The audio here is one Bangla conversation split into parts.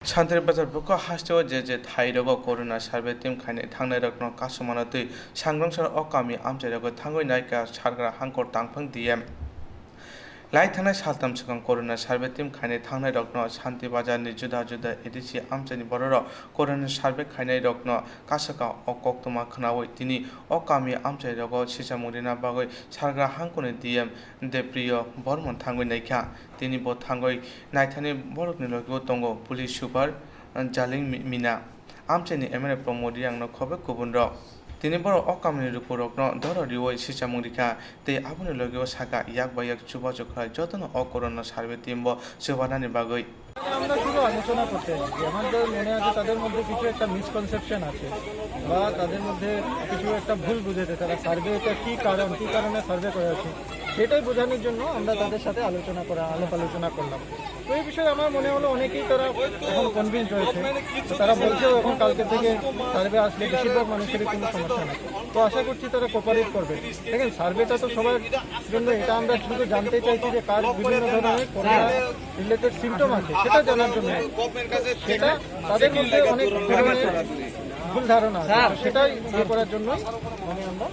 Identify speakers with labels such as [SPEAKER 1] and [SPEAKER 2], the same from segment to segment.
[SPEAKER 1] 산들의 바자르부터 하스테와 제제 타이러고 코로나 사르베 팀 칸에 탕내럭노 가스마나의 상경선 어감이 암제력의 탕의 나이가 차르가 한골 땅펑 DM 라이타나 살탐 스강 코로나 사르베 팀 칸에 탕내럭노 산티 바자르니 주다 에디시 암제니 버러러 코로나 사르베 칸에 럭노 가스가 어곡도마 크나오이 티니 어감이 암제력의 시사무리나 바의 차르가 한골의 DM 데프리어 버먼 탕의 나이가 তিনি বোথাঙ্গই নাইথানি বরকনি লগো তঙ্গো পুলিশ সুপার জালিং মিনা আমচেনি এমএলএ প্রমোদি আংনো খবে কুবুন র তিনি বড় অকামনি রূপরকন ধররিওই সিসামুরিকা তে আবুনি লগো সাকা ইয়াক বায়াক চুবাচক হয় যতন অকরণ সার্ভে টিমব সুবানানি বাগৈ
[SPEAKER 2] আমরা শুধু আলোচনা করতে এসেছি। আমাদের মনে আছে তাদের মধ্যে কিছু একটা মিসকনসেপশন আছে বা তাদের মধ্যে কিছু একটা ভুল বুঝেছে, তারা সার্ভেটা কী কারণে সার্ভে করা হচ্ছে সেটাই বোঝানোর জন্য আমরা তাদের সাথে আলাপ আলোচনা করলাম। তো এই বিষয়ে আমার মনে হলো অনেকেই তারা এখন কনভিন্স হয়েছে, তো তারা বলছেও এখন কালকে থেকে সার্ভে আসলে বেশিরভাগ মানুষেরই কোনো সমস্যা নেই। তো আশা করছি তারা কোপারেট করবে। দেখেন, সার্ভেটা তো সবার জন্য, এটা আমরা শুধু জানতে চাইছি যে কার বিভিন্ন ধরনের করোনা রিলেটেড সিমটম আছে সেটা জানার জন্য। সেটা তাদের মধ্যে অনেক ধরনের ভুল ধারণা আছে, সেটাই করার জন্য আমরা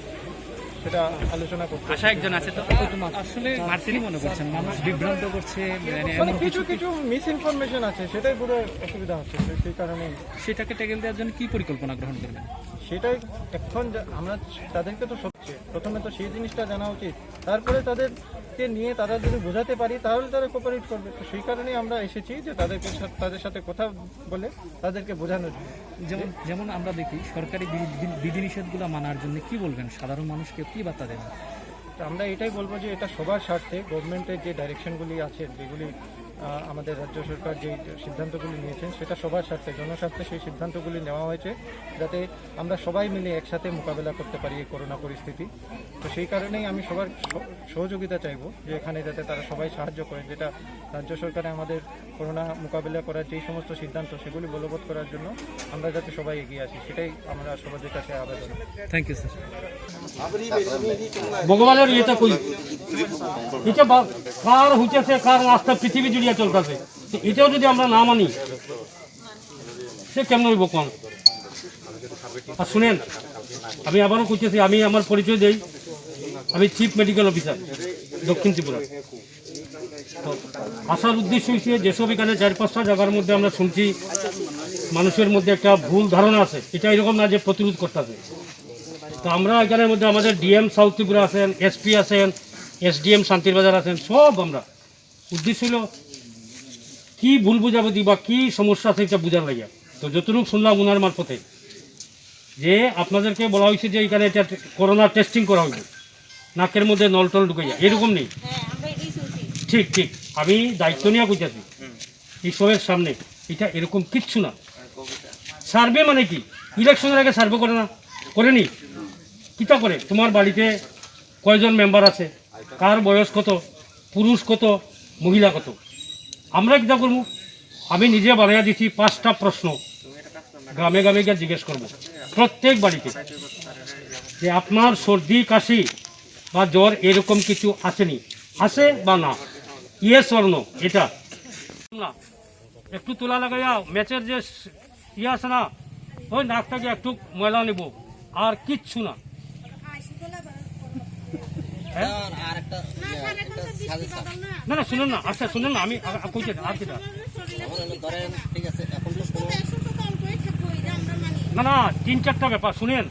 [SPEAKER 2] সেটা আলোচনা করছি।
[SPEAKER 3] আশা একজন আছে তো আসলে মার্সিনি মনে করছেন মানুষ বিভ্রান্ত করছে,
[SPEAKER 2] মানে কিছু মিস ইনফরমেশন আছে, সেটাই পুরো অসুবিধা হচ্ছে। সেই কারণে
[SPEAKER 3] সেটাকে ট্যাকেল দেওয়ার জন্য কি পরিকল্পনা গ্রহণ করবেন?
[SPEAKER 2] সেটাই এখন আমরা তাদেরকে তো প্রথমে তো সেই জিনিসটা জানা উচিত, তারপরে তাদেরকে নিয়ে তারা যদি বোঝাতে পারি তাহলে তারা কোপারেট করবে। তো সেই কারণেই আমরা এসেছি যে তাদের সাথে কথা বলে তাদেরকে বোঝানোর জন্য।
[SPEAKER 3] যেমন আমরা দেখি সরকারি বিধিনিষেধগুলো মানার জন্য কি বলবেন, সাধারণ মানুষকে কি বার্তা দেবেন?
[SPEAKER 2] আমরা এটাই বলবো যে এটা সবার স্বার্থে, গভর্নমেন্টের যে ডাইরেকশনগুলি আছে, যেগুলি আমাদের রাজ্য সরকার যে সিদ্ধান্তগুলি নিয়েছেন সেটা সবার স্বার্থে, জনস্বার্থে সেই সিদ্ধান্তগুলি নেওয়া হয়েছে যাতে আমরা সবাই মিলে একসাথে মোকাবেলা করতে পারি এই করোনা পরিস্থিতি। তো সেই কারণেই আমি সবার সহযোগিতা চাইব যে এখানে যাতে তারা সবাই সাহায্য করে, যেটা রাজ্য সরকারে আমাদের করোনা মোকাবেলা করার যেই সমস্ত সিদ্ধান্ত সেগুলি বলবৎ করার জন্য আমরা যাতে সবাই এগিয়ে আসি, সেটাই আমরা সবার কাছে আবেদন।
[SPEAKER 3] Thank you sir.
[SPEAKER 4] ভগবানের ইয়েটা কই এটা কার হইতেছে, কার রাস্তা পৃথিবী জুড়িয়া চলতেছে, এটাও যদি আমরা না মানি সে কেমন হইব কোন? আর শুনেন, আমি আবারও কইতেছি, আমি আমার পরিচয় দেই, আমি চিফ মেডিকেল অফিসার দক্ষিণ ত্রিপুরা। তো আসার উদ্দেশ্য হচ্ছে যেসব এখানে 4-5টা জায়গার মধ্যে আমরা শুনছি মানুষের মধ্যে একটা ভুল ধারণা আছে, এটা এরকম না যে প্রতিরোধ করতেছে। তো আমরা এখানের মধ্যে আমাদের ডিএম সাউথ ত্রিপুরা আছেন, এসপি আছেন, এসডিএম শান্তির বাজার আছেন, সব আমরা উদ্দেশ্য হলো কী ভুল বুঝাবুঝি বা কী সমস্যা আছে এটা বোঝার লাগিয়া। তো যতটুকু শুনলাম ওনার মারফতে যে আপনাদেরকে বলা হয়েছে যে এখানে এটা করোনা টেস্টিং করা হয়েছে, নাকের মধ্যে নলটল ঢুকে যায়, এরকম নেই। ঠিক আমি দায়িত্ব নিয়ে কইতেছি এইসবের সামনে, এটা এরকম কিচ্ছু না। সার্ভে মানে কি? ইলেকশনের আগে সার্ভে করেনি কিতা করে? তোমার বাড়িতে কয়জন মেম্বার আছে, কার বয়স কত, পুরুষ কত, মহিলা কত। আমরা কিতা করবো? আমি নিজে বানাইয়া দিচ্ছি 5টা প্রশ্ন, গ্রামে গিয়ে জিজ্ঞেস করব প্রত্যেক বাড়িতে যে আপনার সর্দি কাশি বা জ্বর এরকম কিছু আসেনি, আছে বা না, ইয়েস অর নো। এটা না একটু তোলা লাগাইয়া ম্যাচের যে ইয়ে আছে না, ওই নাকটাকে একটু ময়লা নেব, আর কিচ্ছু না। না শুনুন না, আচ্ছা শুনুন না, আমি কইতে আর কিটা না 3-4টা ব্যাপার শুনেন।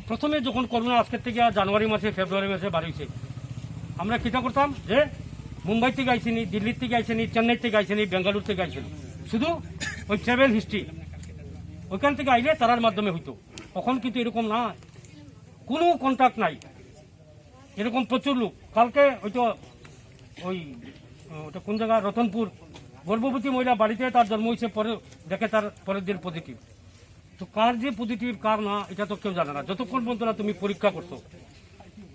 [SPEAKER 4] প্রথমে যখন করোনা আজকের থেকে জানুয়ারি মাসে ফেব্রুয়ারি মাসে বাড়িয়েছে, আমরা কিটা করতাম যে মুম্বাই থেকে আইসিনি, দিল্লির থেকে আইসিনি, চেন্নাই থেকে আইসিনি, বেঙ্গালুর থেকে আইসিনি, শুধু ওই ট্রাভেল হিস্ট্রি ওইখান থেকে আইলে তারার মাধ্যমে হইতো। তখন কিন্তু এরকম না, কোনো কন্ট্যাক্ট নাই, এরকম প্রচুর লোক। কালকে ওইটা কোন জায়গা, রতনপুর, গর্ভবতী মহিলা বাড়িতে তার জন্ম হয়েছে, পরে দেখে তার পরের দিন পজিটিভ। তো কার যে পজিটিভ কার না এটা তো কেউ জানে না যতক্ষণ পর্যন্ত না তুমি পরীক্ষা করছো।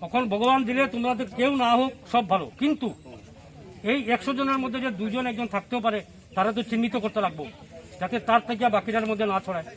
[SPEAKER 4] এখন ভগবান দিলে তোমাদের কেউ না হোক সব ভালো, কিন্তু এই 100 জনের মধ্যে যে 2 জন 1 জন থাকতেও পারে, তারা তো চিহ্নিত করতে লাগবো যাতে তার থেকে বাকিটার মধ্যে না ছড়ায়।